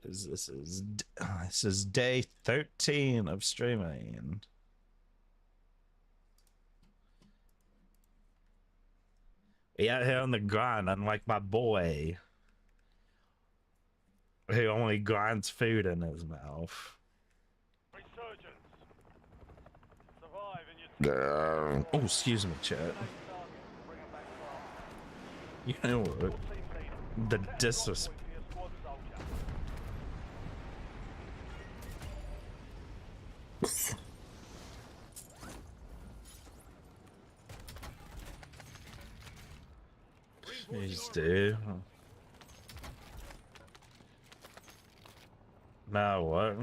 because this is day 13 of streaming. We out here on the grind, unlike my boy, who only grinds food in his mouth. Oh, excuse me, chat. You know what? The disrespect. Jeez, dude. Now what?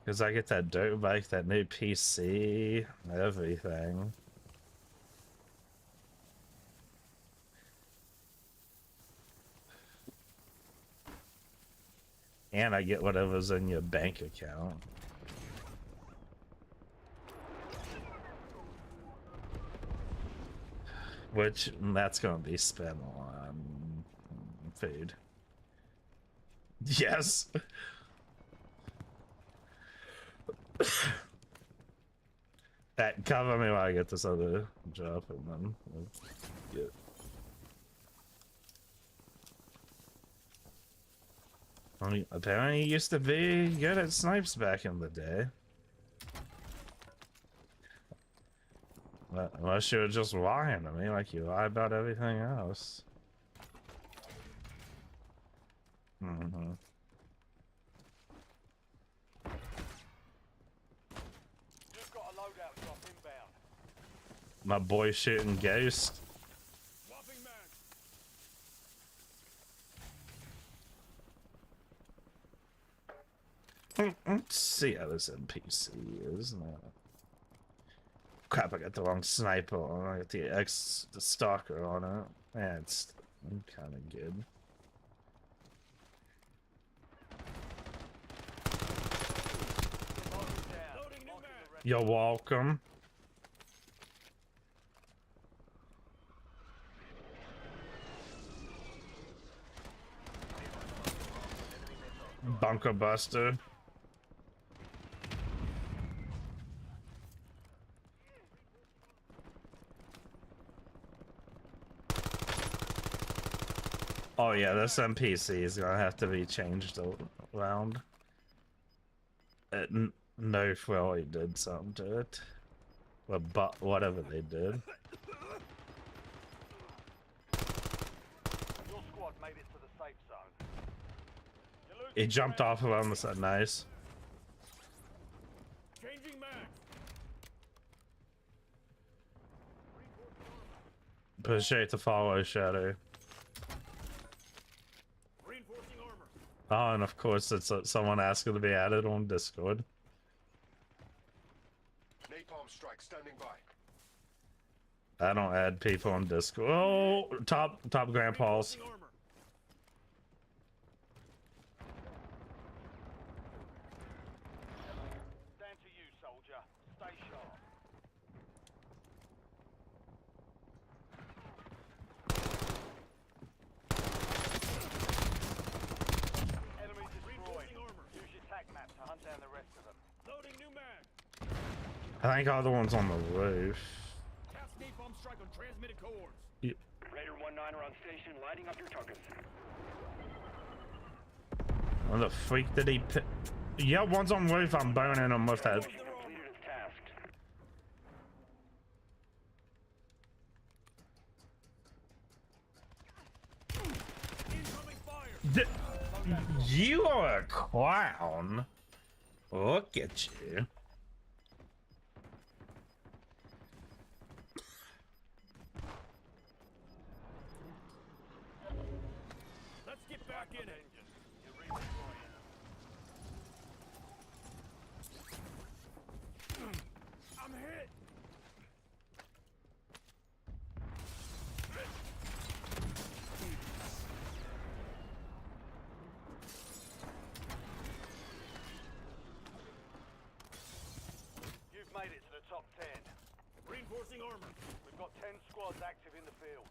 Because I get that dirt bike, that new PC, everything. And I get whatever's in your bank account. Which, that's gonna be spent on food. Yes! That cover me while I get this other job and then we'll get... I mean, apparently he used to be good at snipes back in the day. Unless you were just lying to me like you lie about everything else. Mm-hmm. Just got a loadout drop inbound. My boy shooting Ghost. Let's see how this NPC is now. Crap, I got the wrong sniper on. I got the stalker on it. Yeah, it's kind of good. You're welcome. Bunker buster. Oh yeah, this NPC is gonna have to be changed around. No, well, he did something to it. But whatever they did. Your squad made it to the safe zone. He jumped off of him, so nice. Changing mag. Appreciate the follow, Shadow. Reinforcing armor. Oh, and of course it's someone asking to be added on Discord. Napalm strike standing by. I don't add people on Discord. Oh, top grandpas. Stand to you, soldier. Stay sharp. Enemy destroyed. Use your tac map to hunt down the rest of them. Loading new mag. I think other one's on the roof. Cast napalm strike on transmitted cohorts. Raider 1-9 are on station, lighting up your targets. Where the freak did he pick? Yeah, one's on roof. I'm burning him with that. Completed his task. Incoming fire. You are a clown. Look at you. Let's get back in it. I'm hit. You've made it to the top 10. Reinforcing armor. We've got 10 squads active in the field.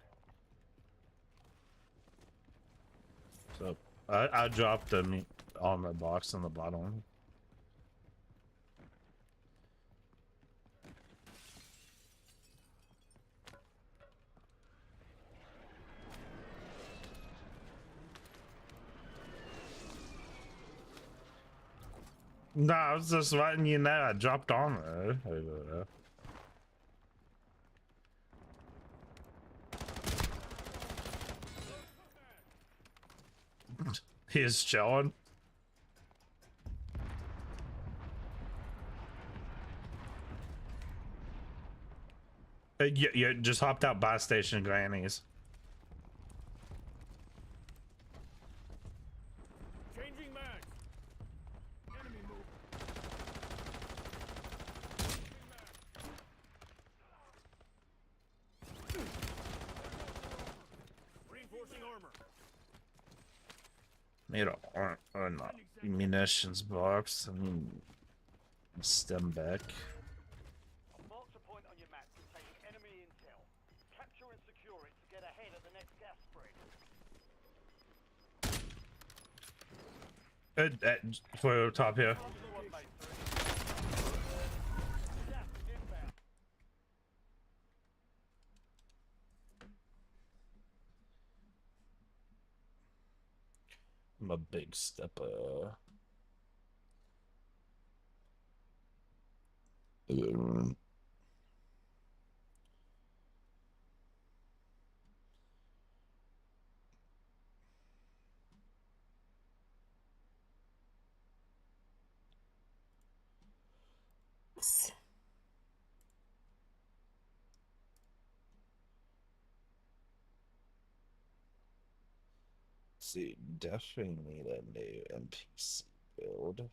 So I dropped the armor box on the bottom. No, I was just letting you know I dropped armor. He's chilling. Yeah, just hopped out buy station grannies. Changing mags. Enemy move. Reinforcing armor. Made a not munitions box. I mean, stem back. Mark the point on your map containing enemy intel. Capture and secure it to get ahead of the next gas spread. For top here. Squad mate 3. Gas is inbound. I'm a big stepper. See, definitely need a new NPC build.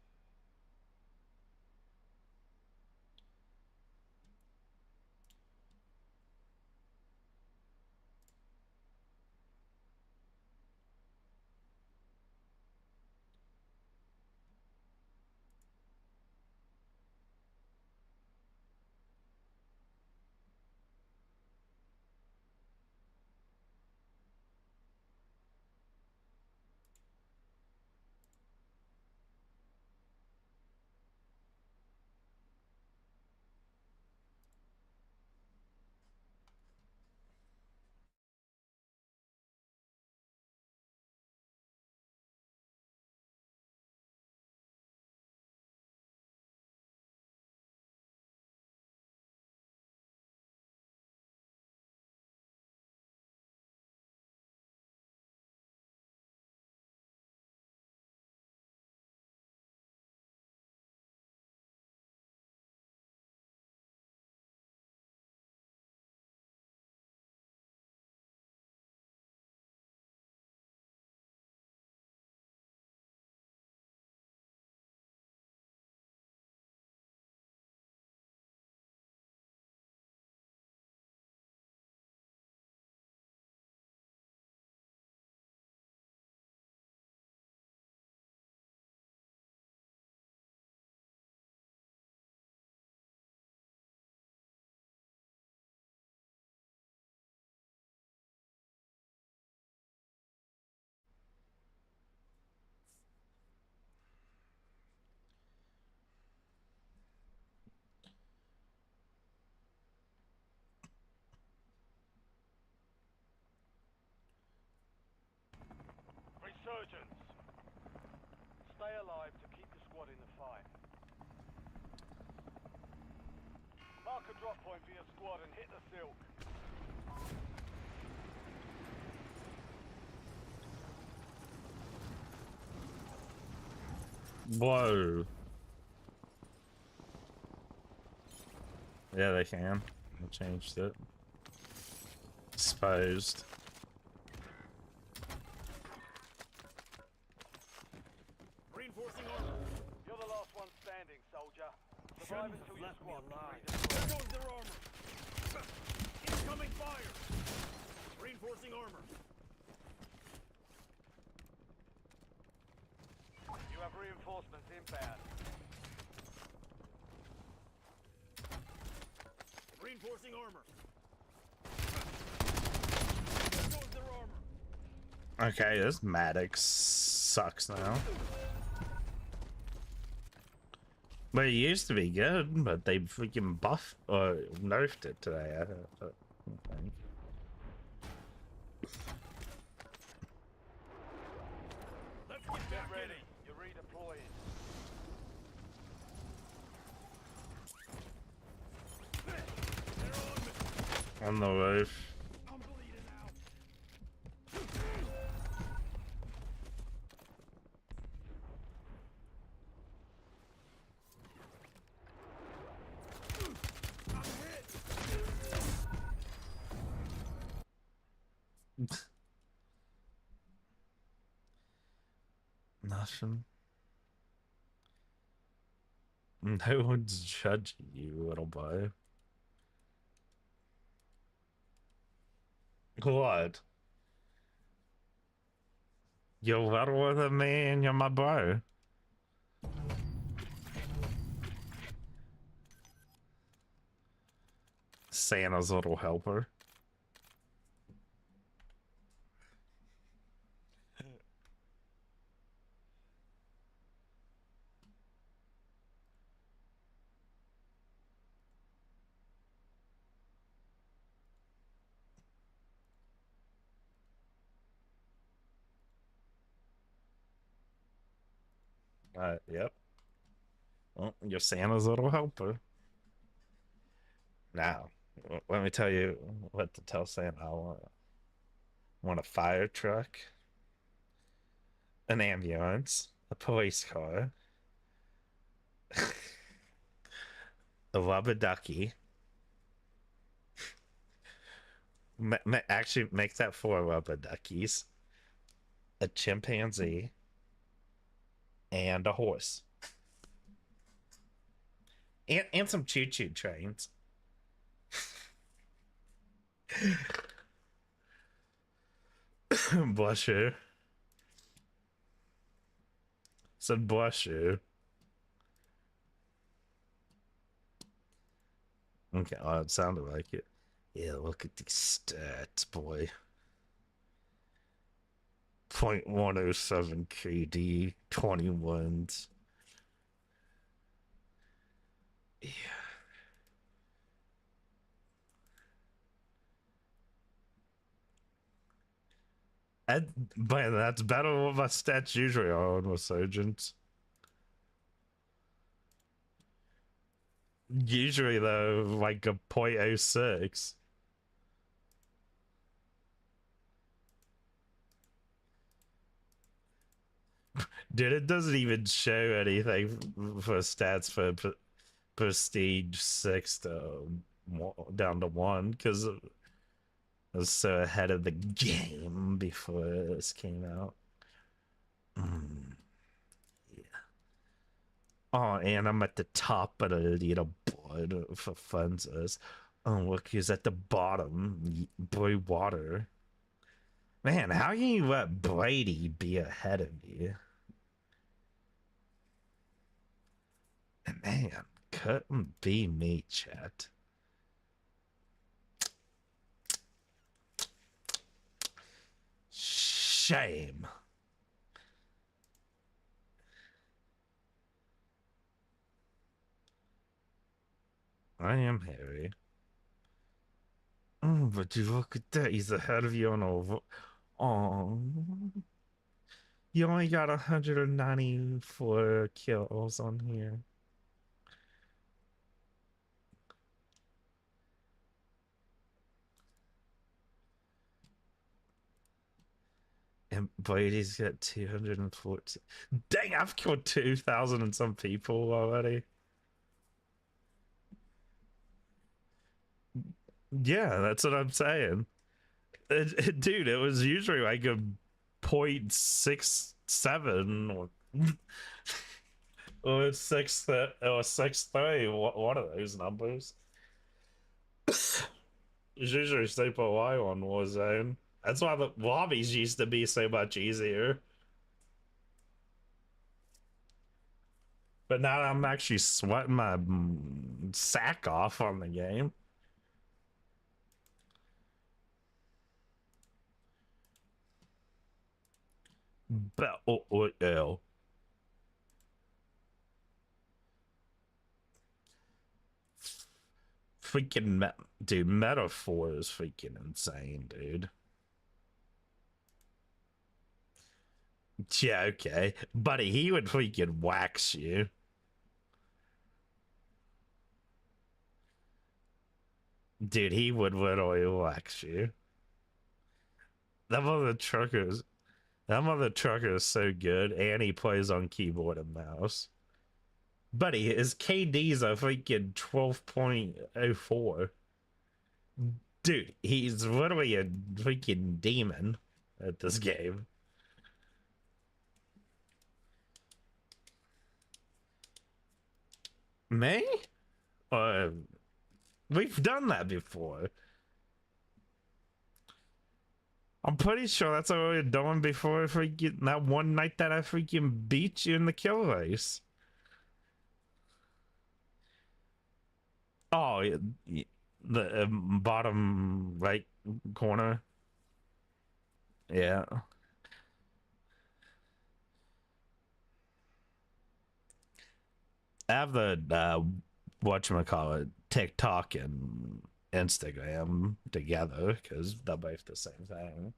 Resurgence. Stay alive to keep the squad in the fight. Mark a drop point for your squad and hit the silk. Whoa. Yeah, they can. I changed it. Exposed. Reinforcing armor. You're the last one standing, soldier. Survive until your squad There goes their armor. Incoming fire. Reinforcing armor. You have reinforcements inbound. Reinforcing armor. There goes their armor. Okay, this Maddox sucks now. But it used to be good, but they freaking buffed or nerfed it today. I think. Let's get Get back in ready. it. You're redeploying. They're on me. On the roof. I'm bleeding out. I'm hit. Nothing. No one's judging you, little boy. What? You're better than me and you're my bro. Santa's little helper. Yep. Well, you're Santa's little helper. Now, let me tell you what to tell Santa. I want a fire truck, an ambulance, a police car, a rubber ducky. Actually, make that 4 rubber duckies, a chimpanzee, and a horse. And some choo-choo trains. Bless you. Said bless you. Okay, oh, it sounded like it. Yeah, look at these stats, boy. 0.107 KD, 21s. Yeah. But that's better than what my stats usually are on Resurgence. Usually, though, like a 0.06. Dude, it doesn't even show anything for stats for Prestige 6 to down to 1 because I was so ahead of the game before this came out. Yeah. Oh, and I'm at the top of the leaderboard for funzas. Oh, look, he's at the bottom. Boy, water. Man, how can you let Brady be ahead of you? Man, couldn't be me, chat. Shame. I am Harry. But you look at that. He's ahead of you on over. Oh, you only got 194 kills on here. And Brady's got 214. Dang, I've killed 2,000 and some people already. Yeah, that's what I'm saying. Dude, it was usually like a 0.67 or 6 or 6.3, one of those numbers. It's usually super low on Warzone. That's why the lobbies used to be so much easier. But now I'm actually sweating my sack off on the game. But oh. Freaking dude, metaphor is freaking insane, dude. Yeah, okay, buddy, he would freaking wax you. Dude, he would literally wax you. That mother trucker is so good, and he plays on keyboard and mouse. Buddy, his KD's a freaking 12.04. Dude, he's literally a freaking demon at this game. Me? Uh, we've done that before. I'm pretty sure that's what we were doing before freaking that one night that I freaking beat you in the kill race. Oh, the bottom right corner. Yeah. I have the whatchamacallit, TikTok and Instagram together because they're both the same thing.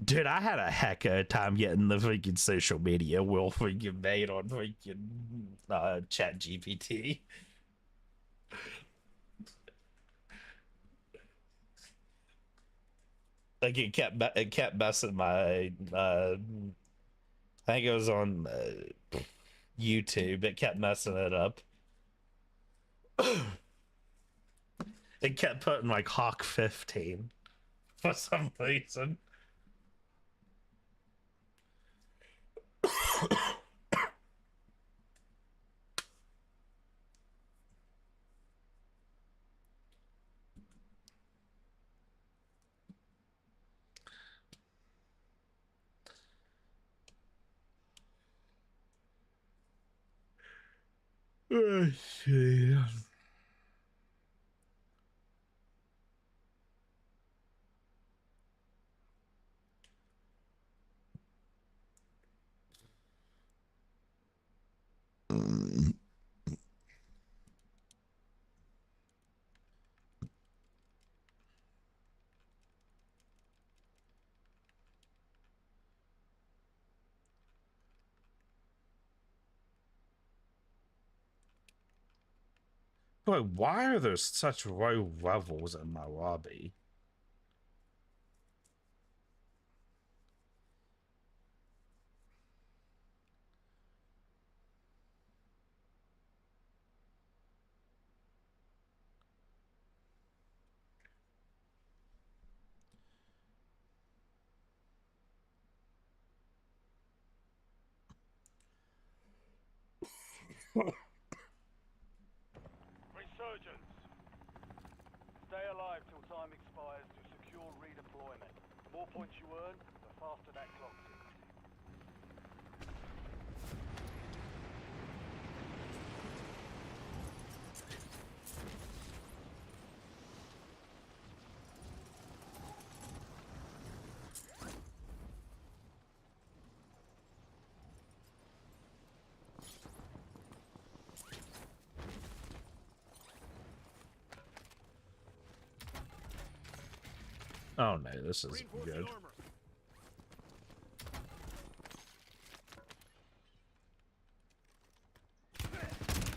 Dude, I had a heck of a time getting the freaking social media Will freaking made on freaking Chat GPT. Like it kept messing my I think it was on YouTube. It kept messing it up. It kept putting like Hawk 15 for some reason. Let's see. Boy, why are there such low levels in my lobby? Resurgence. Stay alive till time expires to secure redeployment. The more points you earn, the faster that clock ticks. Oh no, this is Reinforcing good. armor.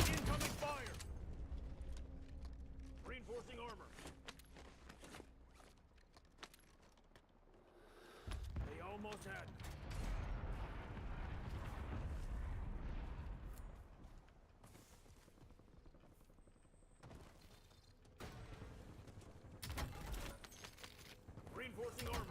Incoming fire. Reinforcing armor. They almost had me. Reinforcing armor.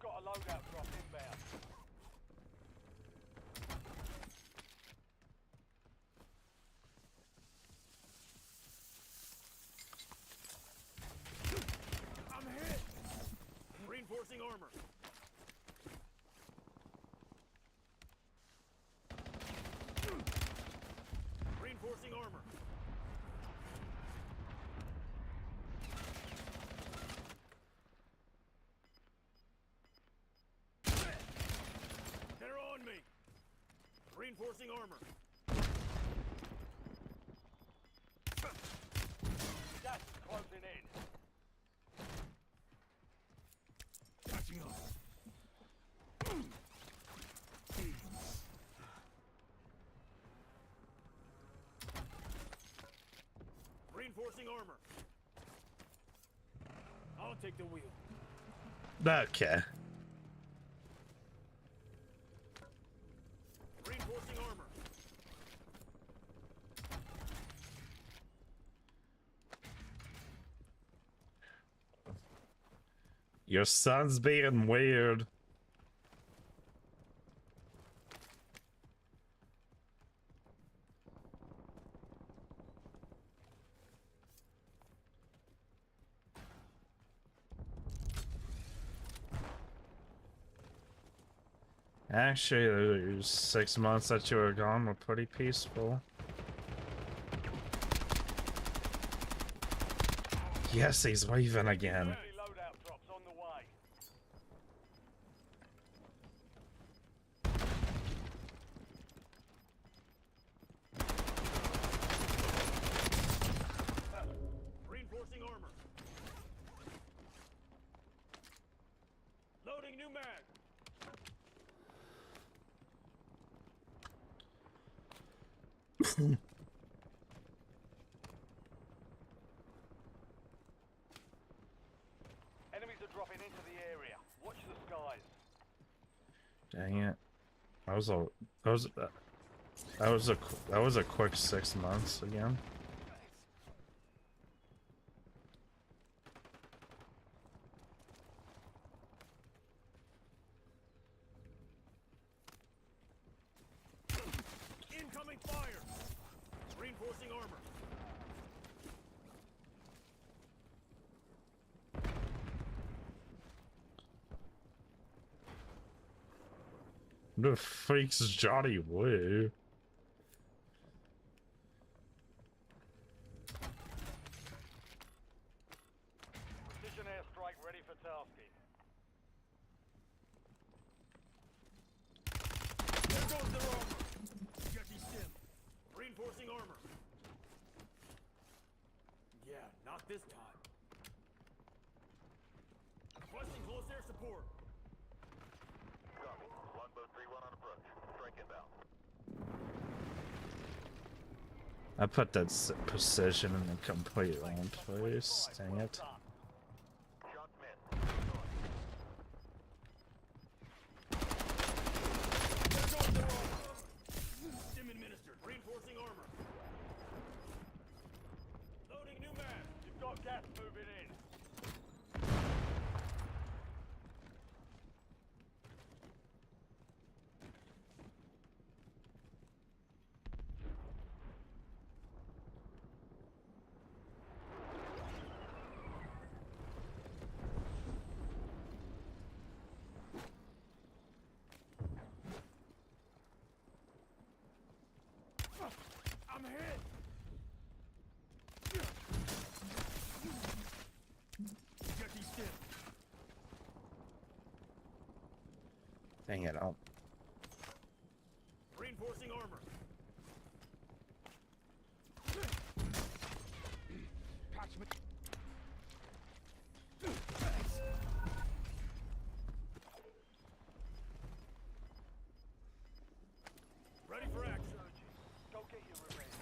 You've got a loadout drop inbound. I'm hit! Reinforcing armor. Reinforcing armor. They're on me. Reinforcing armor. Gas is closing in. Catching up. Reinforcing armor. I'll take the wheel. Okay. Reinforcing armor. Your son's being weird. Actually, those 6 months that you were gone were pretty peaceful. Yes, he's waving again. Friendly loadout drops on the way. Reinforcing armor. Loading new mag. Enemies are dropping into the area. Watch the skies. Dang it. That was a quick 6 months again. Incoming fire. Reinforcing armor. The freak's Johnny Woo. Precision airstrike ready for tasking. There goes their armor. Jetty stim. Reinforcing armor. Yeah, not this time. Requesting close air support. Copy. Longboat 3-1 on approach. Strike inbound. I put that precision in the complete wrong place. Dang it. Shots mid. There goes their armor. Stim administered. Reinforcing armor. Loading new mag. You've got gas moving in. I'm hit. Jetty stim. Dang it. Oh. Reinforcing armor. Attachment. Ready for action. Go get your revenge.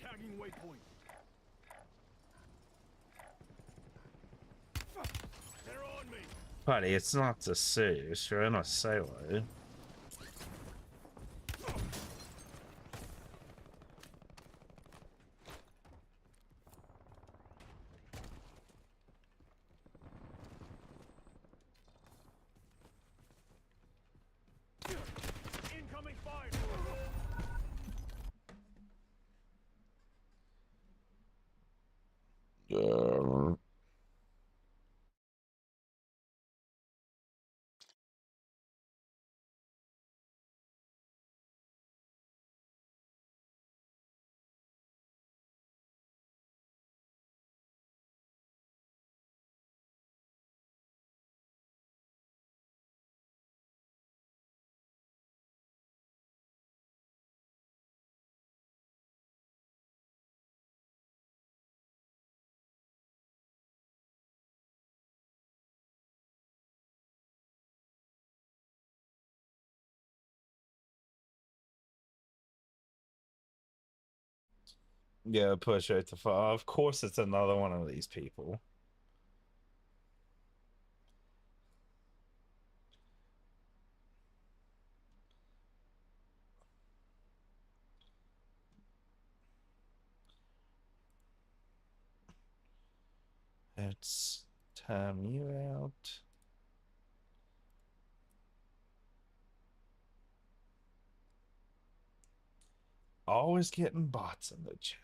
Tagging waypoint. They're on me. Buddy, it's not the serious. You're in a sailor. Yeah, push right to far. Of course, it's another one of these people. It's time you out. Always getting bots in the chat.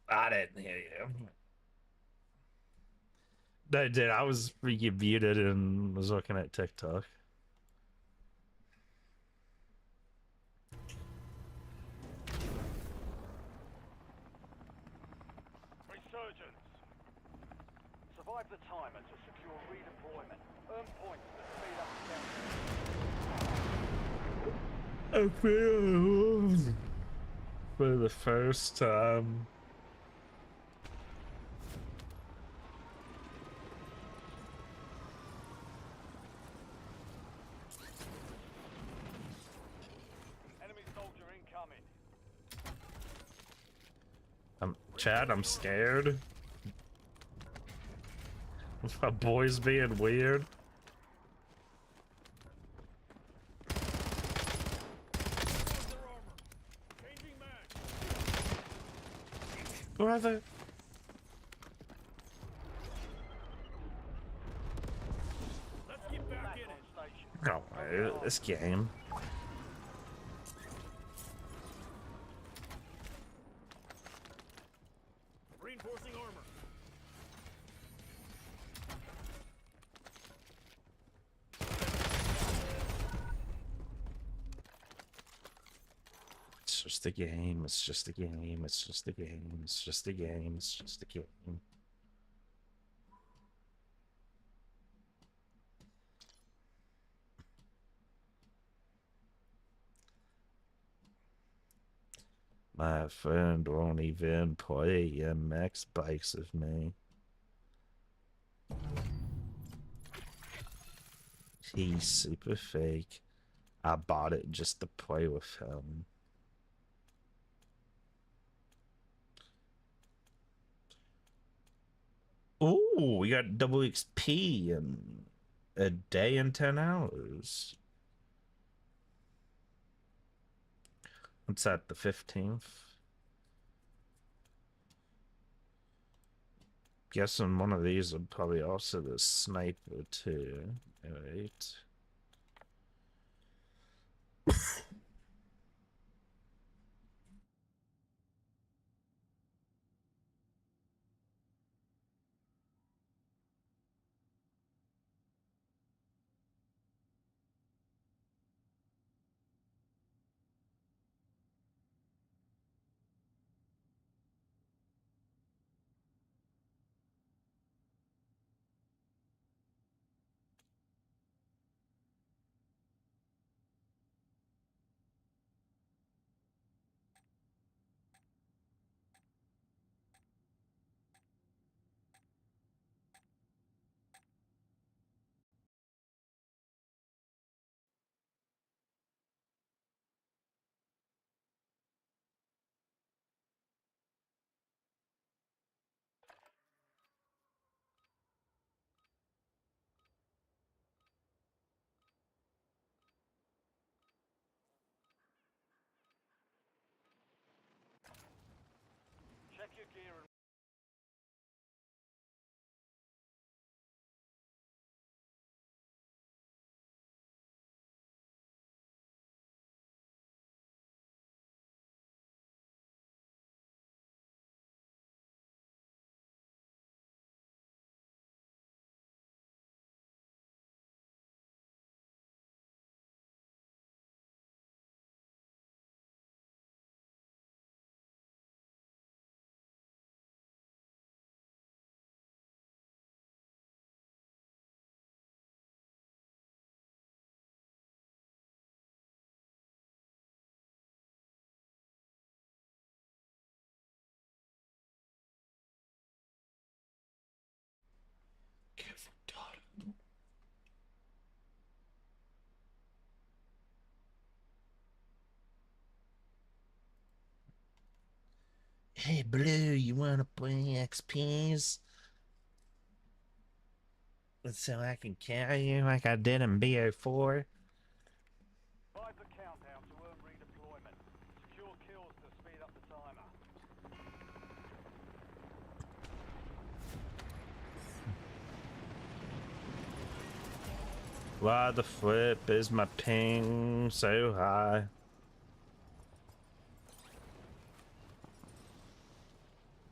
I didn't hear you. I did. I was freaking muted and was looking at TikTok. Resurgence. Survive the timer to secure redeployment. Earn points to speed up the I feel for the first time. enemy soldier incoming. Chad, I'm scared. My boy's being weird. Changing mag. Brother. Let's get back in it. Station. Oh, this game. Reinforcing armor. It's just a game. It's just a game. It's just a game. It's just a game. It's just a game. My friend won't even play MX bikes with me. He's super fake. I bought it just to play with him. Ooh, we got double XP in a day and 10 hours. What's that, the 15th? Guessing one of these would probably also the sniper too. Alright. your gear and Careful, daughter. Hey, Blue, you want to play XPs? So I can carry you like I did in BO4? survive the countdown to earn redeployment. Secure kills to speed up the timer. Why the flip is my ping so high?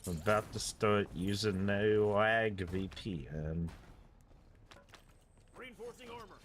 I'm about to start using no lag VPN. Reinforcing armor.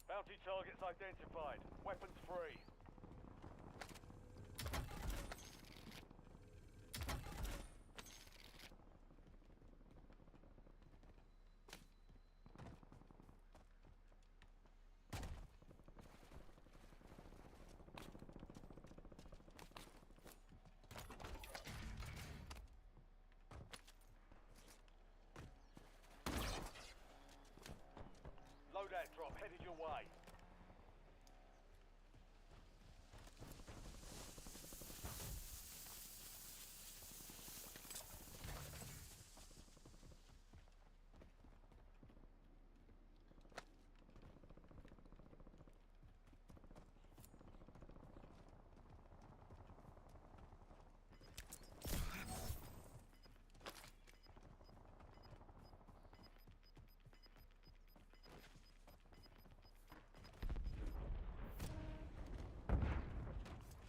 Bounty targets identified. Weapons free. Loadout drop headed your way.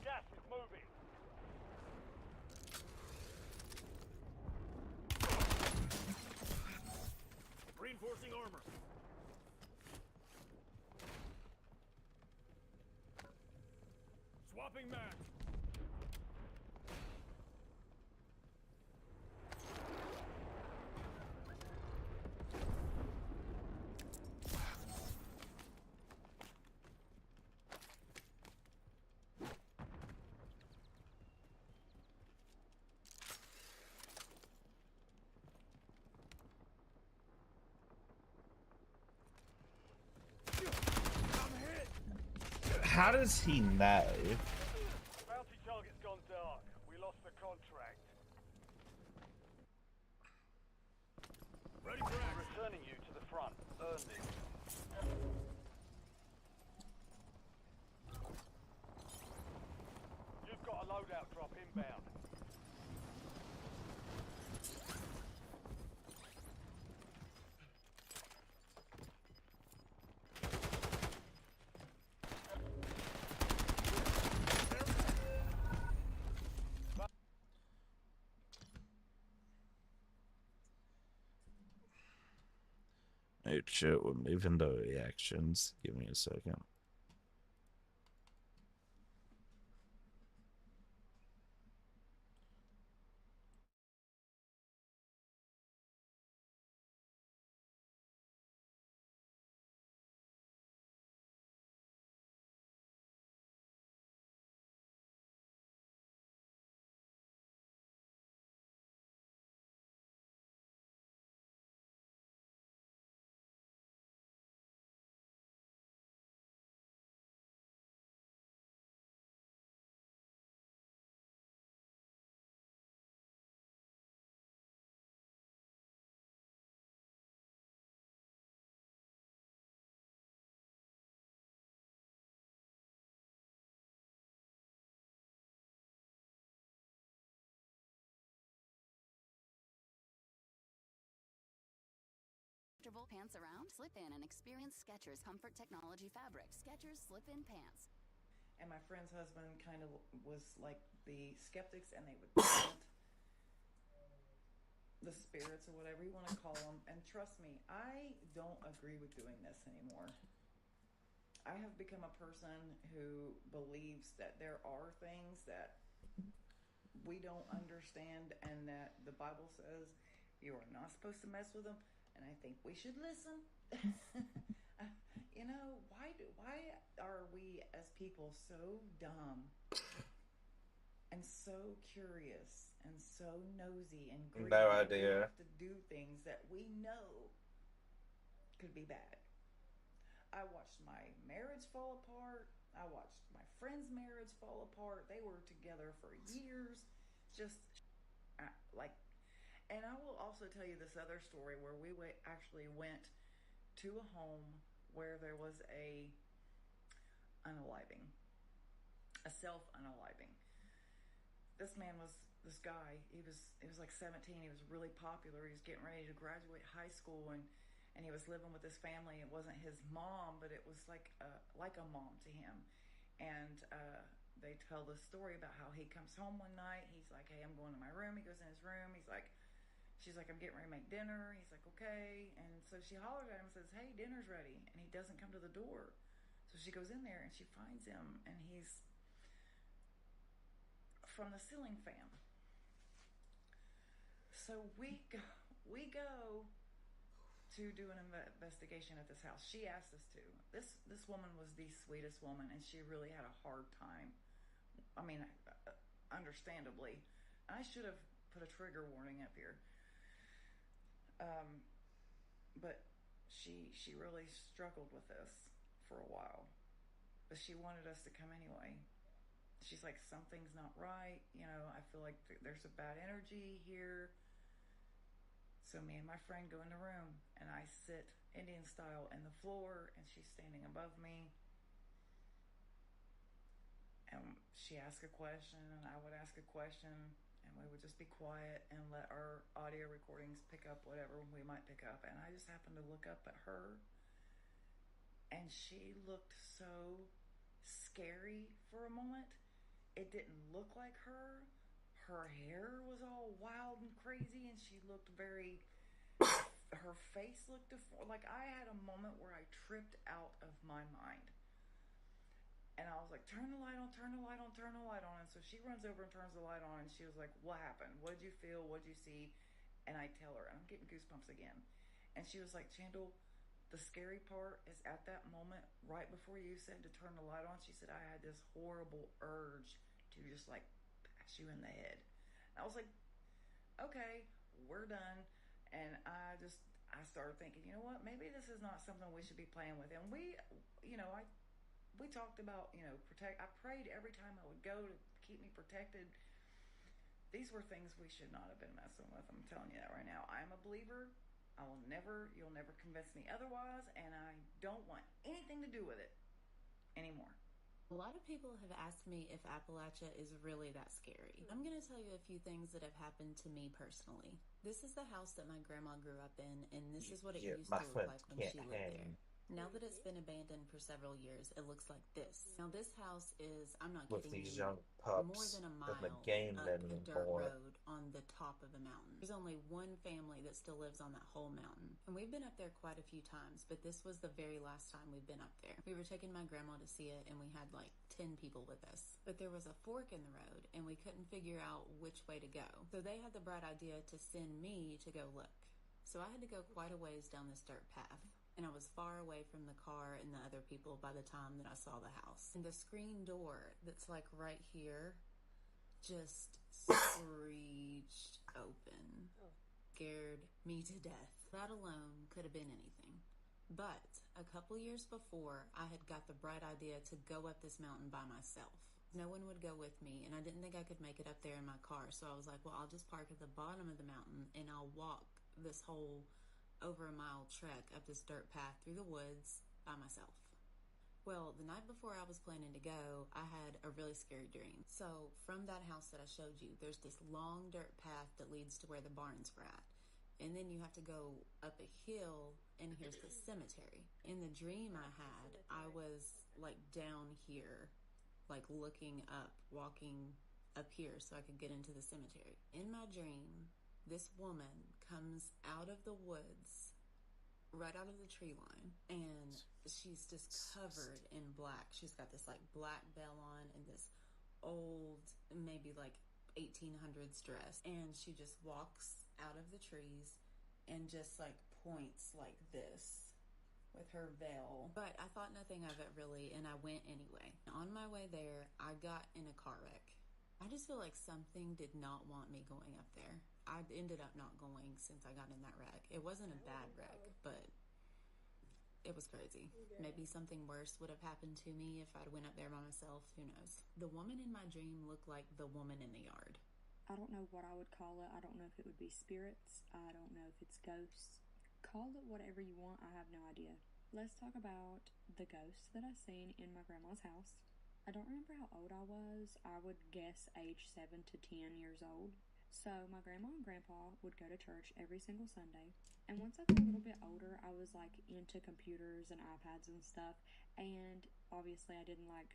Gas is moving. Reinforcing armor. Swapping mag. How does he know? Bounty target's gone dark. We lost the contract. Ready for action. Returning you to the front. Earn this. You've got a loadout drop inbound. Make sure we're moving the reactions. Give me a second. Comfortable pants around? Slip in and experience Skechers Comfort Technology fabric. Skechers Slip-In Pants. And my friend's husband kind of was like the skeptics, and they would chant the spirits or whatever you want to call them. And trust me, I don't agree with doing this anymore. I have become a person who believes that there are things that we don't understand, and that the Bible says you are not supposed to mess with them. And I think we should listen. You know, why are we as people so dumb and so curious and so nosy and greedy? No We idea. have to do things that we know could be bad. I watched my marriage fall apart. I watched my friend's marriage fall apart. They were together for years. Just like, and I will also tell you this other story where we actually went to a home where there was a unaliving, a self-unaliving. This guy, he was like 17. He was really popular. He was getting ready to graduate high school, and he was living with his family. It wasn't his mom, but it was like a mom to him. And they tell the story about how he comes home one night. He's like, "Hey, I'm going to my room." He goes in his room. She's like, "I'm getting ready to make dinner." He's like, "Okay." And so she hollers at him and says, "Hey, dinner's ready." And he doesn't come to the door. So she goes in there and she finds him, and he's from the ceiling fan. So we go to do an investigation at this house. She asked us to. This woman was the sweetest woman, and she really had a hard time. I mean, understandably. I should have put a trigger warning up here. But she really struggled with this for a while. But she wanted us to come anyway. She's like, "Something's not right. You know, I feel like there's a bad energy here." So me and my friend go in the room, and I sit Indian style in the floor, and she's standing above me. And she asked a question, and I would ask a question, and we would just be quiet and let our audio recordings pick up whatever we might pick up. And I just happened to look up at her, and she looked so scary for a moment. It didn't look like her. Her hair was all wild and crazy, and she looked very... her face looked like I had a moment where I tripped out of my mind. And I was like, "Turn the light on, turn the light on, turn the light on." And so she runs over and turns the light on, and she was like, "What happened? What did you feel? What did you see?" And I tell her, and I'm getting goosebumps again. And she was like, "Chandel, the scary part is at that moment, right before you said to turn the light on," she said, "I had this horrible urge to just like bash you in the head." And I was like, "Okay, we're done." And I started thinking, you know what, maybe this is not something we should be playing with. And we talked about, protect. I prayed every time I would go to keep me protected. These were things we should not have been messing with. I'm telling you that right now. I'm a believer. You'll never convince me otherwise, and I don't want anything to do with it anymore. A lot of people have asked me if Appalachia is really that scary. I'm going to tell you a few things that have happened to me personally. This is the house that my grandma grew up in, and this is what it used to look like when she lived there. Now that it's been abandoned for several years, it looks like this. Now this house is, I'm not With kidding these you, young more pups than a in the mile game up a dirt anymore. road on the top of a mountain. There's only one family that still lives on that whole mountain. And we've been up there quite a few times, but this was the very last time we've been up there. We were taking my grandma to see it, and we had like 10 people with us. But there was a fork in the road, and we couldn't figure out which way to go. So they had the bright idea to send me to go look. So I had to go quite a ways down this dirt path. And I was far away from the car and the other people by the time that I saw the house. And the screen door that's like right here just screeched open. Scared me to death. That alone could have been anything. But a couple years before, I had got the bright idea to go up this mountain by myself. No one would go with me, and I didn't think I could make it up there in my car. So I was like, well, I'll just park at the bottom of the mountain and I'll walk this whole over a mile trek up this dirt path through the woods by myself. Well, the night before I was planning to go, I had a really scary dream. So from that house that I showed you, there's this long dirt path that leads to where the barns were at. And then you have to go up a hill, and here's the cemetery. In the dream I had, I was like down here, like looking up, walking up here so I could get into the cemetery. In my dream, this woman comes out of the woods, right out of the tree line, and she's just covered in black. She's got this like black veil on and this old, maybe like 1800s dress, and she just walks out of the trees and just like points like this with her veil. But I thought nothing of it really, and I went anyway. On my way there, I got in a car wreck. I just feel like something did not want me going up there. I ended up not going since I got in that wreck. It wasn't a bad wreck, but it was crazy. Maybe something worse would have happened to me if I'd went up there by myself. Who knows? The woman in my dream looked like the woman in the yard. I don't know what I would call it. I don't know if it would be spirits. I don't know if it's ghosts. Call it whatever you want. I have no idea. Let's talk about the ghosts that I seen in my grandma's house. I don't remember how old I was. I would guess age 7 to 10 years old. So my grandma and grandpa would go to church every single Sunday. And once I got a little bit older, I was like into computers and iPads and stuff. And obviously I didn't like,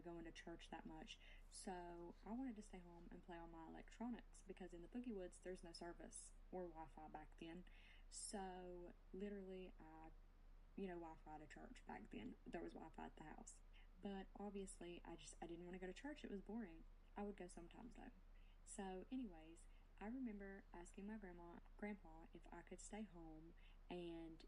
going to church that much. So I wanted to stay home and play on my electronics because in the Boogie Woods, there's no service or Wi-Fi back then. So literally I Wi-Fi to church back then. There was Wi-Fi at the house. But obviously I didn't want to go to church. It was boring. I would go sometimes though. So anyways, I remember asking my grandpa if I could stay home and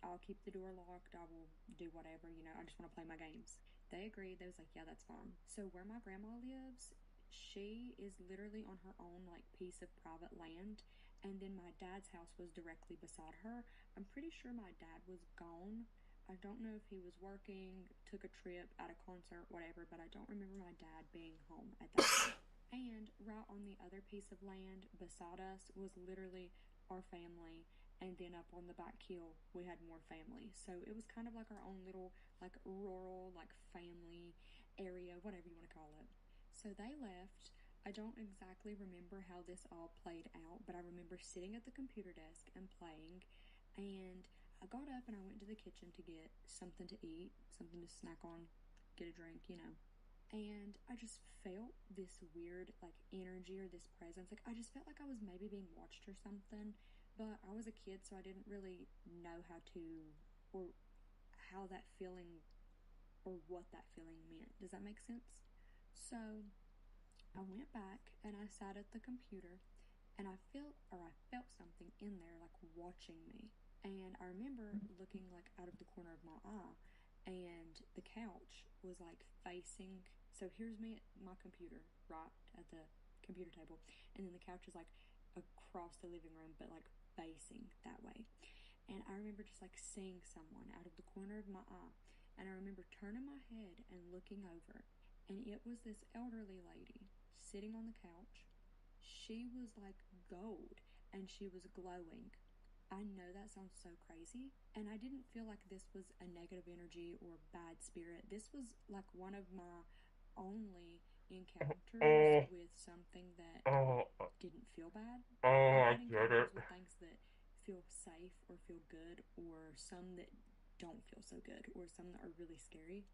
I'll keep the door locked. I will do whatever, I just want to play my games. They agreed. They was like, yeah, that's fine. So where my grandma lives, she is literally on her own like piece of private land. And then my dad's house was directly beside her. I'm pretty sure my dad was gone. I don't know if he was working, took a trip, at a concert, whatever, but I don't remember my dad being home at that time. And right on the other piece of land beside us was literally our family. And then up on the back hill, we had more family. So it was kind of like our own little, like rural, like family area, whatever you want to call it. So they left. I don't exactly remember how this all played out, but I remember sitting at the computer desk and playing. And I got up and I went to the kitchen to get something to eat, something to snack on, get a drink. And I just felt this weird like energy or this presence. Like I just felt like I was maybe being watched or something. But I was a kid, so I didn't really know how to or how that feeling or what that feeling meant. Does that make sense? So I went back and I sat at the computer and I felt something in there like watching me. And I remember looking like out of the corner of my eye and the couch was like facing, so here's me at my computer, right at the computer table, and then the couch is like across the living room but like facing that way. And I remember just like seeing someone out of the corner of my eye, and I remember turning my head and looking over, and it was this elderly lady sitting on the couch. She was like gold and she was glowing. I know that sounds so crazy, and I didn't feel like this was a negative energy or bad spirit. This was like one of my only encounters with something that didn't feel bad. I've I had get it. encounters with things that feel safe or feel good, or some that don't feel so good or some that are really scary.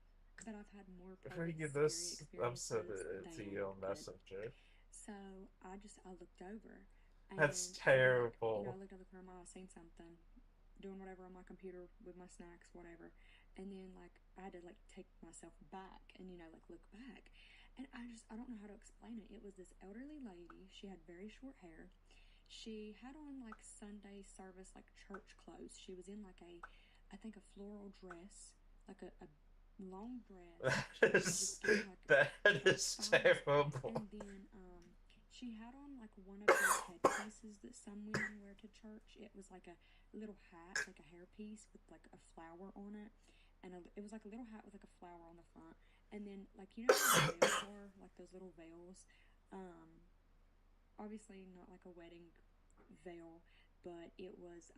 But I've had more If I probably give scary this, I'm experiences sending it to than you on good. Messenger. So I looked over That's and I like, I terrible. looked at the camera, I seen something, doing whatever on my computer with my snacks, whatever. And then like I had to like take myself back and like look back. And I don't know how to explain it. It was this elderly lady. She had very short hair. She had on like Sunday service, like church clothes. She was in like I think a floral dress, like a long dress. That She had just is on like that church is vibes, terrible. and then she had on like one of those headpieces that some women wear to church. It was like a little hat, like a hairpiece with like a flower on it, and it was like a little hat with like a flower on the front. And then like how veils are, like those little veils. Obviously not like a wedding veil, but it was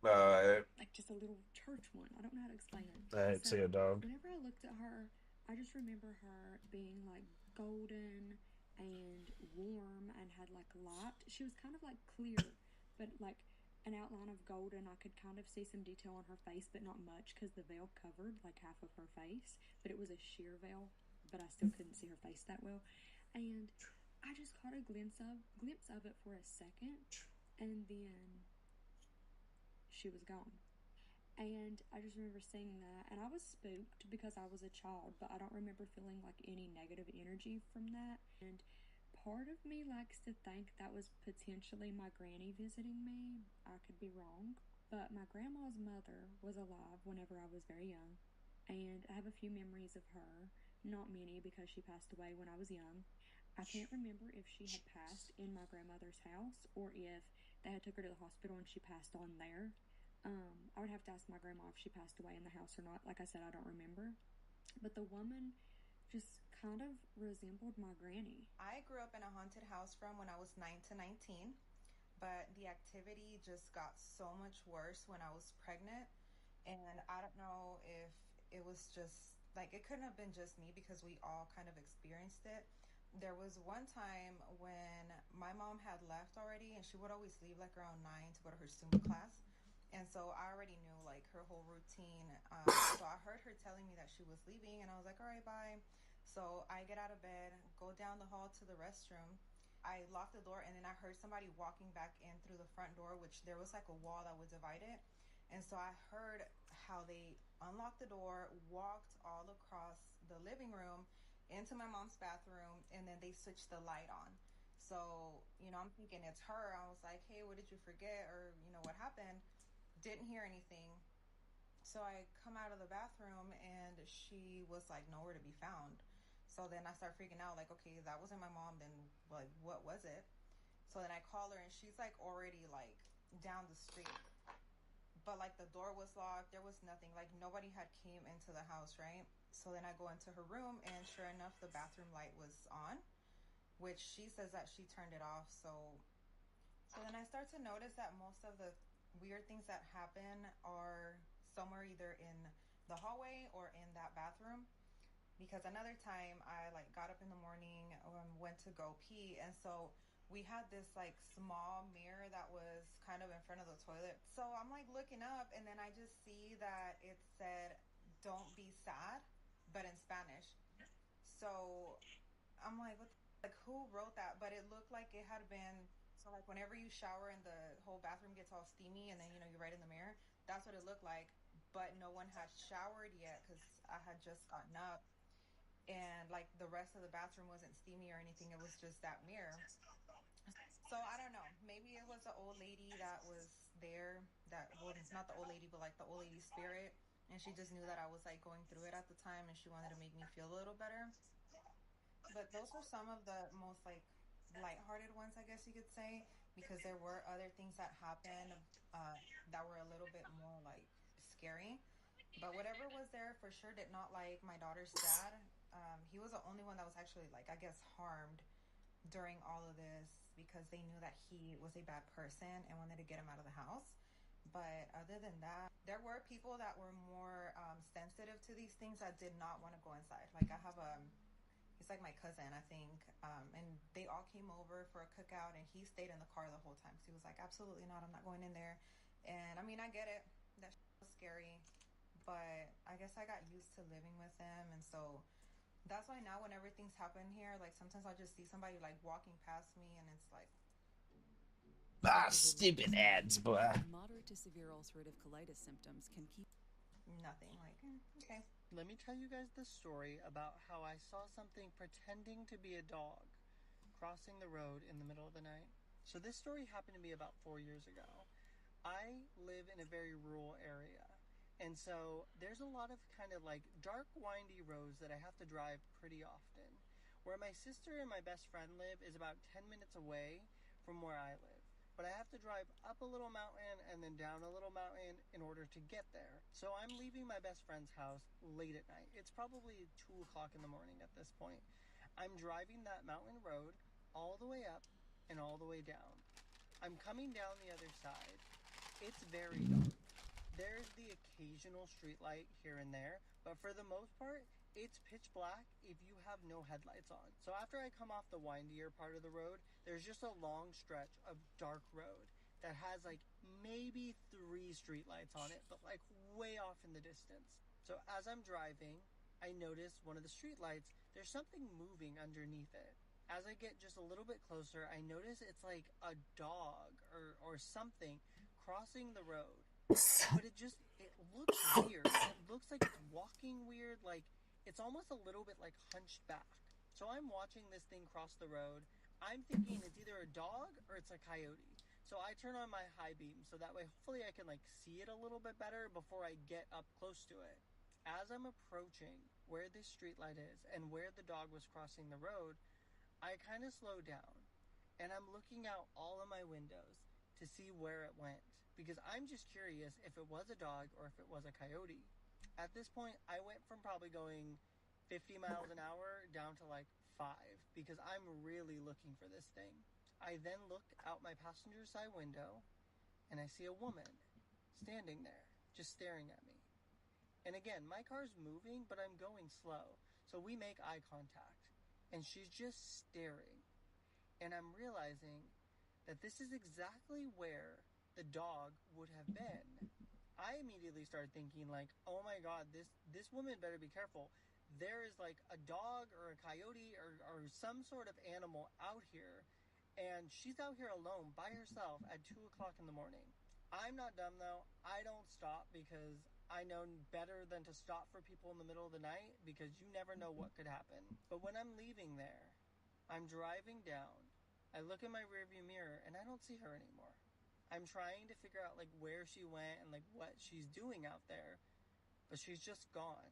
Uh, like just a little church one. I don't know how to explain it. I ain't see a So dog. whenever I looked at her, I just remember her being like golden and warm and had like light. She was kind of like clear, but like an outline of golden. I could kind of see some detail on her face, but not much because the veil covered like half of her face. But it was a sheer veil, but I still couldn't see her face that well. And I just caught a glimpse of it for a second, and then she was gone. And I just remember seeing that, and I was spooked because I was a child, but I don't remember feeling like any negative energy from that. And part of me likes to think that was potentially my granny visiting me. I could be wrong, but my grandma's mother was alive whenever I was very young, and I have a few memories of her. Not many because she passed away when I was young. I can't remember if she had passed in my grandmother's house or if they had took her to the hospital and she passed on there. I would have to ask my grandma if she passed away in the house or not. Like I said, I don't remember. But the woman just kind of resembled my granny. I grew up in a haunted house from when I was 9 to 19, but the activity just got so much worse when I was pregnant. And I don't know if it was just like it couldn't have been just me because we all kind of experienced it. There was one time when my mom had left already, and she would always leave like around 9 to go to her Zumba class. And so I already knew like her whole routine. So I heard her telling me that she was leaving, and I was like, all right, bye. So I get out of bed, go down the hall to the restroom. I locked the door, and then I heard somebody walking back in through the front door, which there was like a wall that would divide it. And so I heard how they unlocked the door, walked all across the living room into my mom's bathroom, and then they switched the light on. So, I'm thinking it's her. I was like, hey, what did you forget? Or, what happened? Didn't hear anything. So I come out of the bathroom and she was like nowhere to be found. So then I start freaking out, like, okay, that wasn't my mom, then like what was it? So then I call her and she's like already like down the street. But like the door was locked, there was nothing, like nobody had came into the house, right? So then I go into her room and sure enough the bathroom light was on, which she says that she turned it off. So then I start to notice that most of the weird things that happen are somewhere either in the hallway or in that bathroom. Because another time I like got up in the morning, went to go pee, and so we had this like small mirror that was kind of in front of the toilet. So I'm like looking up, and then I just see that it said, "Don't be sad," but in Spanish. So I'm like, what? Like, who wrote that? But it looked like it had been. So like, whenever you shower and the whole bathroom gets all steamy, and then you're right in the mirror. That's what it looked like. But no one had showered yet because I had just gotten up, and like the rest of the bathroom wasn't steamy or anything. It was just that mirror. So I don't know. Maybe it was an old lady that was there. That well, it's not the old lady, but like the old lady spirit, and she just knew that I was like going through it at the time, and she wanted to make me feel a little better. But those were some of the most like lighthearted ones, I guess you could say, because there were other things that happened that were a little bit more like scary. But whatever was there for sure did not like my daughter's dad. He was the only one that was actually like I guess harmed during all of this because they knew that he was a bad person and wanted to get him out of the house. But other than that, there were people that were more sensitive to these things that did not want to go inside. Like I have a he's like my cousin, I think. And they all came over for a cookout, and he stayed in the car the whole time. So he was like, absolutely not, I'm not going in there. And I mean, I get it. That was scary. but I guess I got used to living with him, and so that's why now whenever things happen here, like sometimes I'll just see somebody like walking past me, and it's like Stupid ads, boy. Moderate to severe ulcerative colitis symptoms can keep nothing. Like, okay. Let me tell you guys the story about how I saw something pretending to be a dog crossing the road in the middle of the night. So this story happened to me about 4 years ago. I live in a very rural area, and so there's a lot of kind of like dark, windy roads that I have to drive pretty often. Where my sister and my best friend live is about 10 minutes away from where I live. But I have to drive up a little mountain and then down a little mountain in order to get there. So I'm leaving my best friend's house late at night. It's probably 2 o'clock in the morning at this point. I'm driving that mountain road all the way up and all the way down. I'm coming down the other side. It's very dark. There's the occasional street light here and there, but for the most part, it's pitch black if you have no headlights on. So after I come off the windier part of the road, there's just a long stretch of dark road that has like maybe 3 street lights on it, but like way off in the distance. So as I'm driving, I notice one of the street lights, there's something moving underneath it. As I get just a little bit closer, I notice it's like a dog or something crossing the road. But it looks weird. It looks like it's walking weird, like it's almost a little bit like hunched back. So I'm watching this thing cross the road. I'm thinking it's either a dog or it's a coyote. So I turn on my high beam so that way hopefully I can like see it a little bit better before I get up close to it. As I'm approaching where this street light is and where the dog was crossing the road, I kind of slow down and I'm looking out all of my windows to see where it went, because I'm just curious if it was a dog or if it was a coyote. At this point, I went from probably going 50 miles an hour down to like 5 because I'm really looking for this thing. I then look out my passenger side window and I see a woman standing there just staring at me. And again, my car's moving, but I'm going slow. So we make eye contact and she's just staring. And I'm realizing that this is exactly where the dog would have been. I immediately started thinking like, oh my God, this woman better be careful. There is like a dog or a coyote or some sort of animal out here, and she's out here alone by herself at 2 o'clock in the morning. I'm not dumb though. I don't stop because I know better than to stop for people in the middle of the night because you never know what could happen. But when I'm leaving there, I'm driving down. I look in my rearview mirror and I don't see her anymore. I'm trying to figure out like where she went and like what she's doing out there, but she's just gone.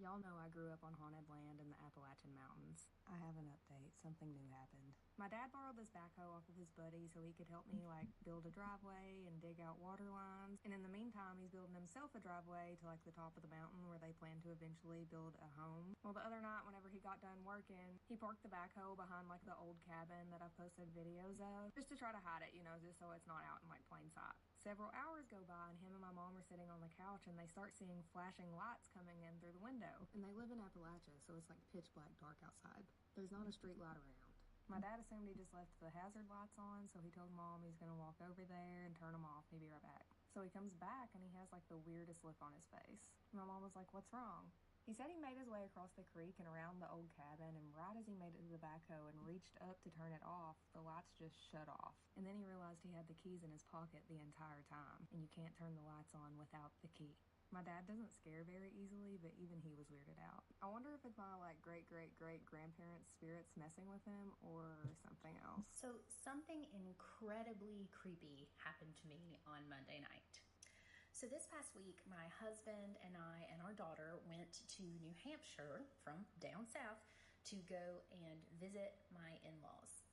Y'all know I grew up on haunted land in the Appalachian Mountains. I have an update. Something new happened. My dad borrowed this backhoe off of his buddy so he could help me like build a driveway and dig out water lines. And in the meantime, he's building himself a driveway to like the top of the mountain where they plan to eventually build a home. Well, the other night, whenever he got done working, he parked the backhoe behind like the old cabin that I posted videos of just to try to hide it, you know, just so it's not out in like plain sight. Several hours go by and him and my mom are sitting on the couch and they start seeing flashing lights coming in through the window. And they live in Appalachia, so it's like pitch black dark outside. There's not a street light around. My dad assumed he just left the hazard lights on, so he told Mom he's gonna walk over there and turn them off and he'd be right back. So he comes back and he has like the weirdest look on his face. My mom was like, "What's wrong?" He said he made his way across the creek and around the old cabin, and right as he made it to the backhoe and reached up to turn it off, the lights just shut off. And then he realized he had the keys in his pocket the entire time, and you can't turn the lights on without the key. My dad doesn't scare very easily, but even he was weirded out. I wonder if it's my like great-great-great-grandparents' spirits messing with him or something else. So something incredibly creepy happened to me on Monday night. So this past week, my husband and I and our daughter went to New Hampshire from down south to go and visit my in-laws.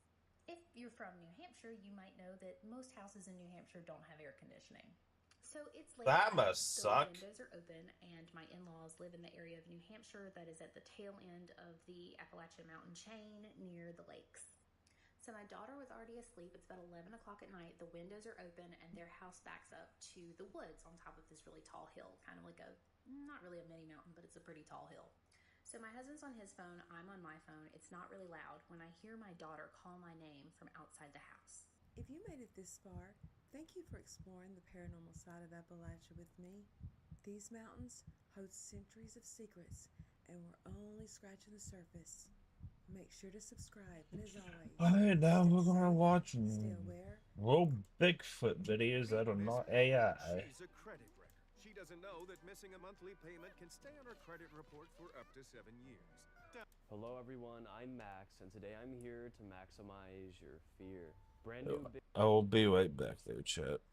If you're from New Hampshire, you might know that most houses in New Hampshire don't have air conditioning. So it's late. That must suck. The windows are open, and my in-laws live in the area of New Hampshire that is at the tail end of the Appalachian Mountain chain near the lakes. So my daughter was already asleep. It's about 11 o'clock at night. The windows are open, and their house backs up to the woods on top of this really tall hill, kind of like not really a mini mountain, but it's a pretty tall hill. So my husband's on his phone. I'm on my phone. It's not really loud when I hear my daughter call my name from outside the house. If you made it this far, thank you for exploring the paranormal side of Appalachia with me. These mountains hold centuries of secrets, and we're only scratching the surface. Make sure to subscribe, and as always, Alright, now stay we're gonna safe, watch stay aware. real Bigfoot videos that are not AI. She's a credit wrecker. She doesn't know that missing a monthly payment can stay on her credit report for up to 7 years. Hello everyone, I'm Max, and today I'm here to maximize your fear. Brand new I will be right back there, chat.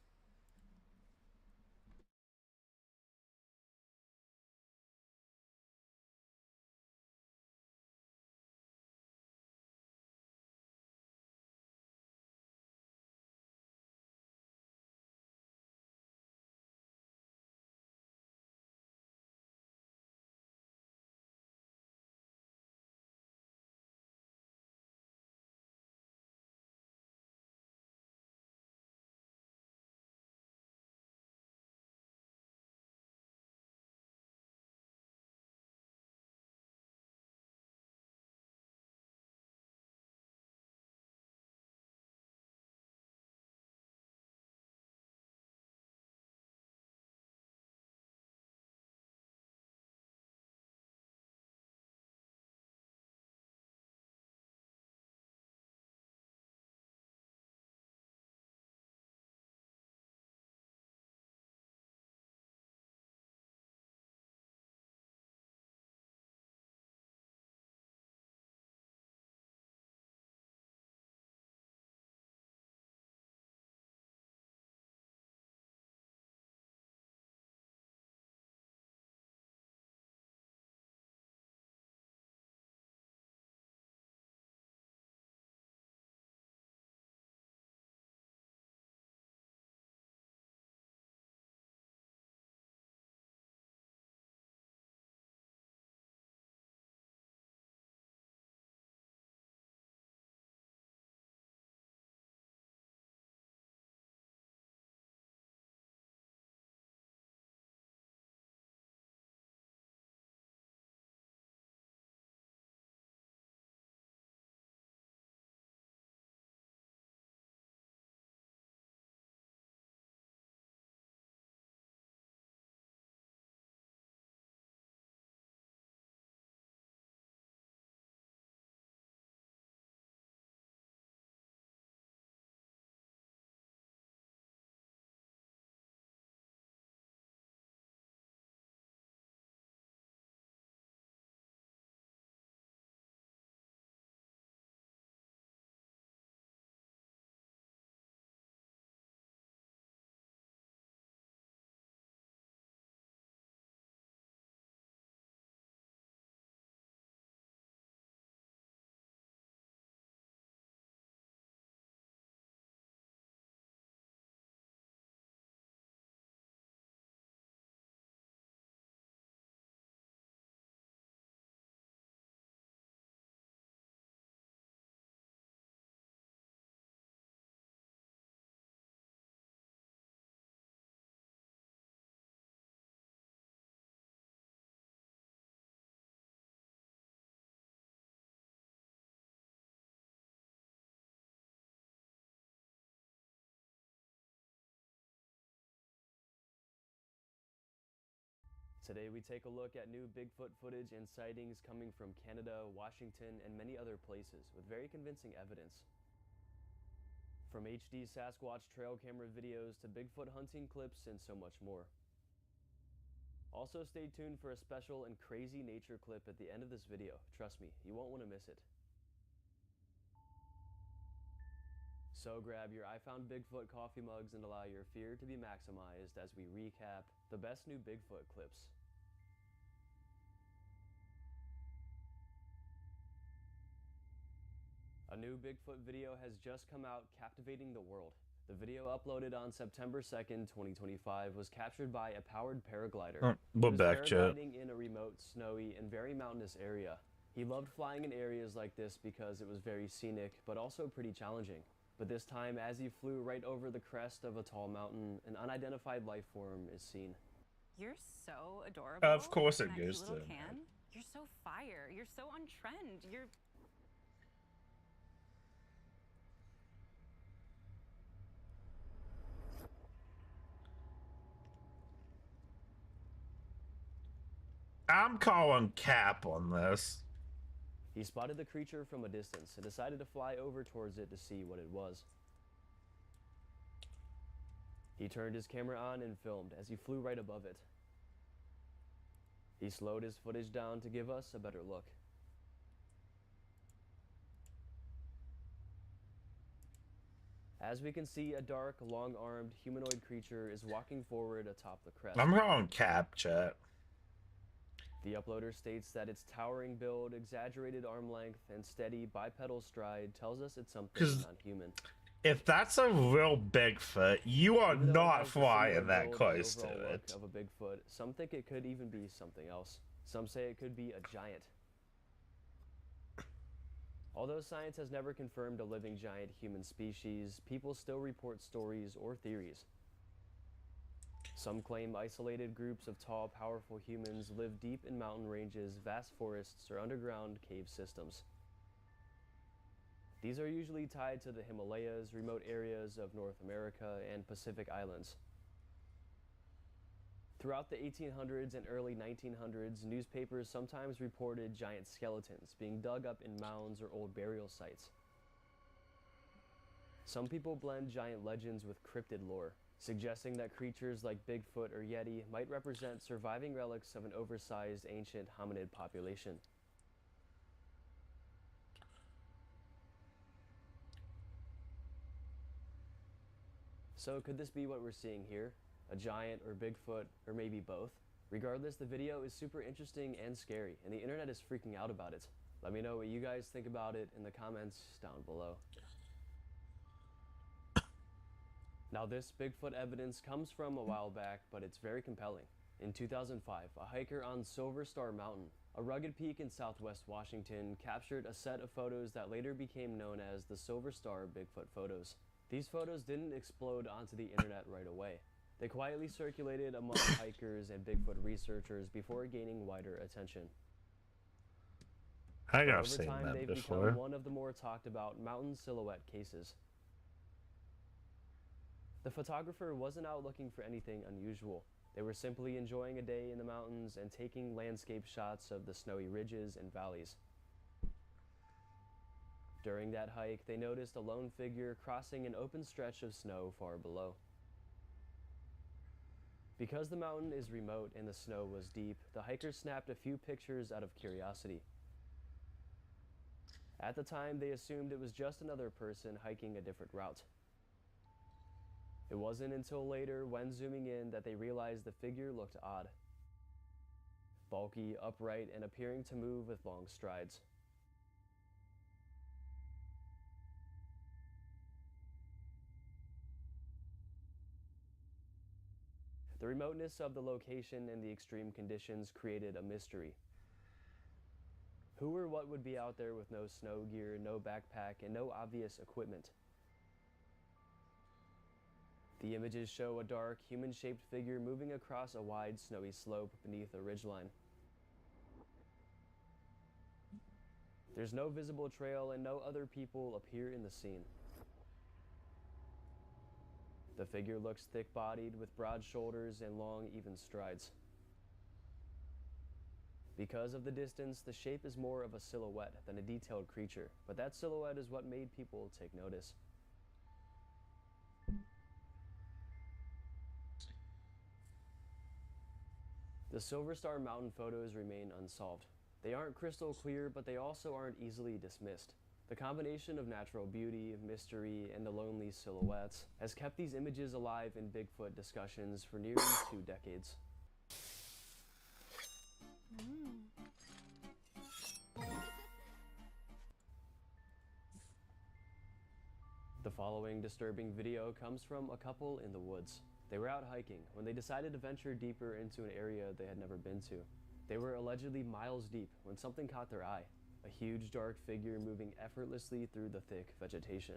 Today we take a look at new Bigfoot footage and sightings coming from Canada, Washington, and many other places with very convincing evidence. From HD Sasquatch trail camera videos to Bigfoot hunting clips and so much more. Also stay tuned for a special and crazy nature clip at the end of this video. Trust me, you won't want to miss it. So grab your I Found Bigfoot coffee mugs and allow your fear to be maximized as we recap the best new Bigfoot clips. A new Bigfoot video has just come out, captivating the world. The video uploaded on September 2nd, 2025 was captured by a powered paraglider. We're He was back, chat. paragliding in a remote, snowy, and very mountainous area. He loved flying in areas like this because it was very scenic, but also pretty challenging. But this time, as he flew right over the crest of a tall mountain, an unidentified life form is seen. You're so adorable. Of course it in that cute goes little to can. You're so fire. You're so on trend. You're... I'm calling cap on this. He spotted the creature from a distance and decided to fly over towards it to see what it was. He turned his camera on and filmed as he flew right above it. He slowed his footage down to give us a better look. As we can see, a dark, long-armed humanoid creature is walking forward atop the crest. I'm calling cap, chat. The uploader states that its towering build, exaggerated arm length, and steady bipedal stride tells us it's something non-human. If that's a real Bigfoot, you are Even though it not has the similar flying that build and close to overall look it. of a Bigfoot, some think it could even be something else. Some say it could be a giant. Although science has never confirmed a living giant human species, people still report stories or theories. Some claim isolated groups of tall, powerful humans live deep in mountain ranges, vast forests, or underground cave systems. These are usually tied to the Himalayas, remote areas of North America, and Pacific Islands. Throughout the 1800s and early 1900s, newspapers sometimes reported giant skeletons being dug up in mounds or old burial sites. Some people blend giant legends with cryptid lore, suggesting that creatures like Bigfoot or Yeti might represent surviving relics of an oversized ancient hominid population. So could this be what we're seeing here? A giant or Bigfoot, or maybe both? Regardless, the video is super interesting and scary, and the internet is freaking out about it. Let me know what you guys think about it in the comments down below. Now this Bigfoot evidence comes from a while back, but it's very compelling. In 2005, a hiker on Silver Star Mountain, a rugged peak in southwest Washington, captured a set of photos that later became known as the Silver Star Bigfoot photos. These photos didn't explode onto the internet right away. They quietly circulated among hikers and Bigfoot researchers before gaining wider attention. I think I've Over seen time, that they've before. become one of the more talked about mountain silhouette cases. The photographer wasn't out looking for anything unusual. They were simply enjoying a day in the mountains and taking landscape shots of the snowy ridges and valleys. During that hike, they noticed a lone figure crossing an open stretch of snow far below. Because the mountain is remote and the snow was deep, the hikers snapped a few pictures out of curiosity. At the time, they assumed it was just another person hiking a different route. It wasn't until later, when zooming in, that they realized the figure looked odd. Bulky, upright, and appearing to move with long strides. The remoteness of the location and the extreme conditions created a mystery. Who or what would be out there with no snow gear, no backpack, and no obvious equipment? The images show a dark, human-shaped figure moving across a wide, snowy slope beneath a ridgeline. There's no visible trail and no other people appear in the scene. The figure looks thick-bodied with broad shoulders and long, even strides. Because of the distance, the shape is more of a silhouette than a detailed creature, but that silhouette is what made people take notice. The Silver Star Mountain photos remain unsolved. They aren't crystal clear, but they also aren't easily dismissed. The combination of natural beauty, mystery, and the lonely silhouettes has kept these images alive in Bigfoot discussions for nearly 2 decades. The following disturbing video comes from a couple in the woods. They were out hiking when they decided to venture deeper into an area they had never been to. They were allegedly miles deep when something caught their eye. A huge dark figure moving effortlessly through the thick vegetation.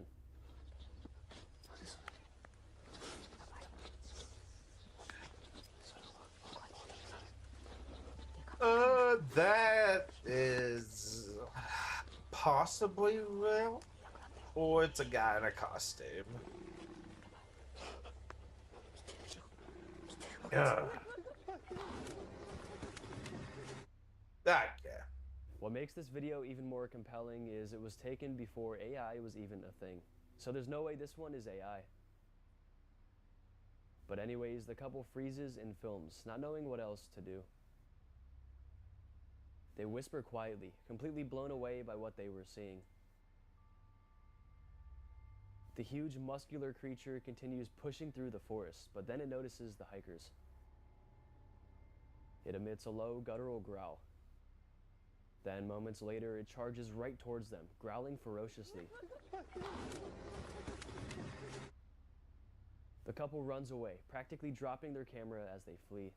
That is possibly real, or it's a guy in a costume. Ah, yeah. What makes this video even more compelling is it was taken before AI was even a thing. So there's no way this one is AI. But anyways, the couple freezes and films, not knowing what else to do. They whisper quietly, completely blown away by what they were seeing. The huge muscular creature continues pushing through the forest, but then it notices the hikers. It emits a low, guttural growl. Then, moments later, it charges right towards them, growling ferociously. The couple runs away, practically dropping their camera as they flee.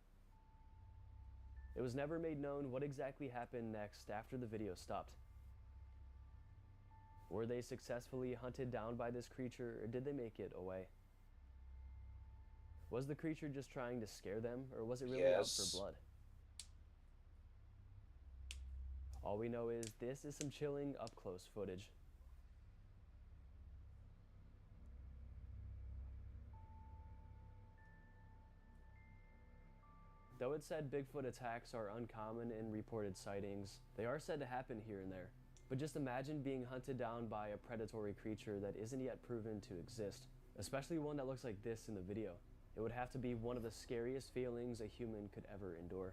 It was never made known what exactly happened next after the video stopped. Were they successfully hunted down by this creature, or did they make it away? Was the creature just trying to scare them, or was it really out for blood? All we know is this is some chilling up-close footage. Though it said Bigfoot attacks are uncommon in reported sightings, they are said to happen here and there. But just imagine being hunted down by a predatory creature that isn't yet proven to exist, especially one that looks like this in the video. It would have to be one of the scariest feelings a human could ever endure.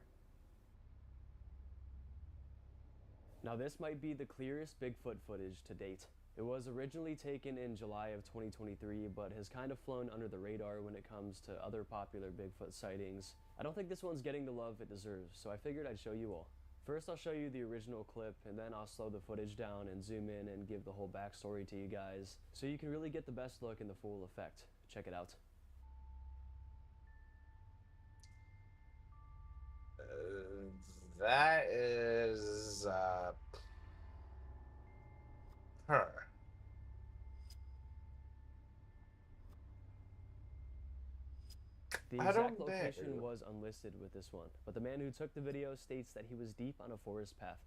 Now this might be the clearest Bigfoot footage to date. It was originally taken in July of 2023, but has kind of flown under the radar when it comes to other popular Bigfoot sightings. I don't think this one's getting the love it deserves, so I figured I'd show you all. First I'll show you the original clip, and then I'll slow the footage down and zoom in and give the whole backstory to you guys, so you can really get the best look and the full effect. Check it out. That is her. The exact location was unlisted with this one, but the man who took the video states that he was deep on a forest path.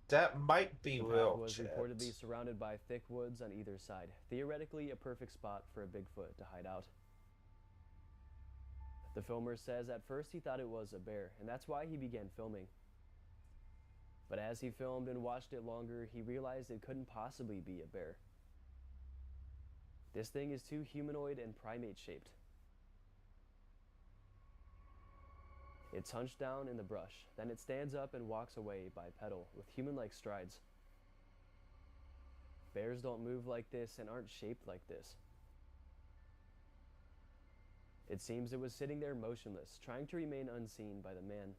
That might be the real. path was reportedly surrounded by thick woods on either side, theoretically a perfect spot for a Bigfoot to hide out. The filmer says at first he thought it was a bear, and that's why he began filming. But as he filmed and watched it longer, he realized it couldn't possibly be a bear. This thing is too humanoid and primate shaped. It's hunched down in the brush, then it stands up and walks away bipedal with human-like strides. Bears don't move like this and aren't shaped like this. It seems it was sitting there motionless, trying to remain unseen by the man.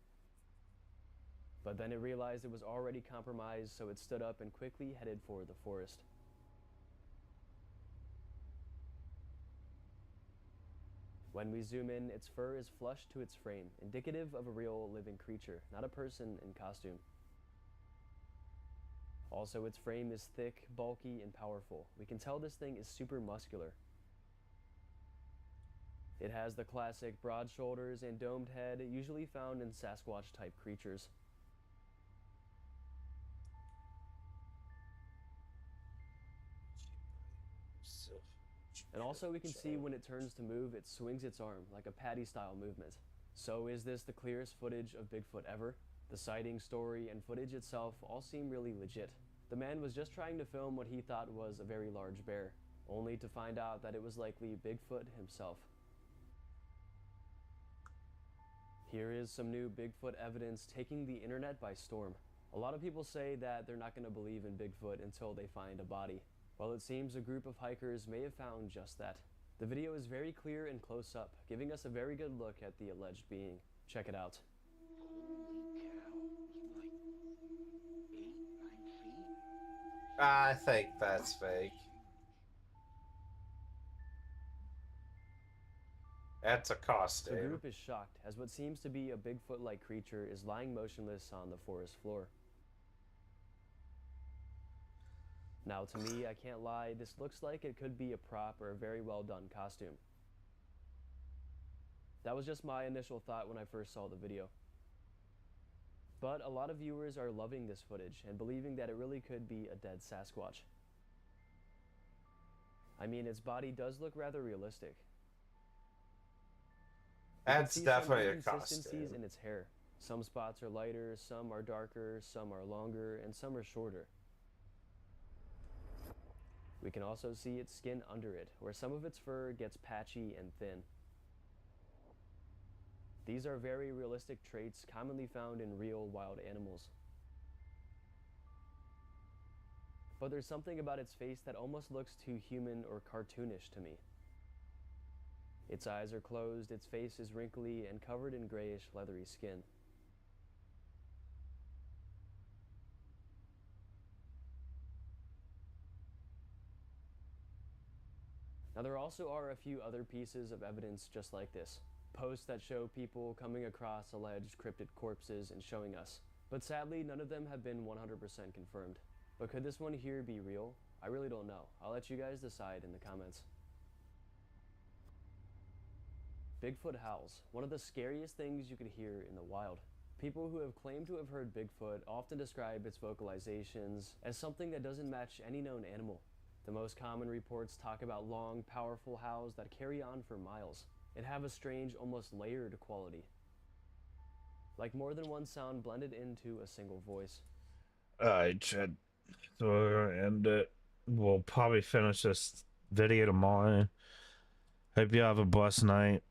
But then it realized it was already compromised, so it stood up and quickly headed for the forest. When we zoom in, its fur is flush to its frame, indicative of a real living creature, not a person in costume. Also, its frame is thick, bulky, and powerful. We can tell this thing is super muscular. It has the classic broad shoulders and domed head usually found in Sasquatch-type creatures. And also we can see when it turns to move, it swings its arm like a patty-style movement. So is this the clearest footage of Bigfoot ever? The sighting, story, and footage itself all seem really legit. The man was just trying to film what he thought was a very large bear, only to find out that it was likely Bigfoot himself. Here is some new Bigfoot evidence taking the internet by storm. A lot of people say that they're not going to believe in Bigfoot until they find a body. Well, it seems a group of hikers may have found just that. The video is very clear and close up, giving us a very good look at the alleged being. Check it out. I think that's fake. That's a costume. The group is shocked as what seems to be a Bigfoot-like creature is lying motionless on the forest floor. Now, to me, I can't lie, this looks like it could be a prop or a very well done costume. That was just my initial thought when I first saw the video. But a lot of viewers are loving this footage and believing that it really could be a dead Sasquatch. I mean, its body does look rather realistic. That's definitely a costume. In its hair. Some spots are lighter, some are darker, some are longer, and some are shorter. We can also see its skin under it, where some of its fur gets patchy and thin. These are very realistic traits commonly found in real wild animals. But there's something about its face that almost looks too human or cartoonish to me. Its eyes are closed, its face is wrinkly and covered in grayish, leathery skin. Now, there also are a few other pieces of evidence just like this. Posts that show people coming across alleged cryptid corpses and showing us. But sadly, none of them have been 100% confirmed. But could this one here be real? I really don't know. I'll let you guys decide in the comments. Bigfoot howls, one of the scariest things you could hear in the wild. People who have claimed to have heard Bigfoot often describe its vocalizations as something that doesn't match any known animal. The most common reports talk about long, powerful howls that carry on for miles and have a strange, almost layered quality. Like more than one sound blended into a single voice. Alright, Chad. So we're gonna end it. We'll probably finish this video tomorrow. Hope you have a blessed night.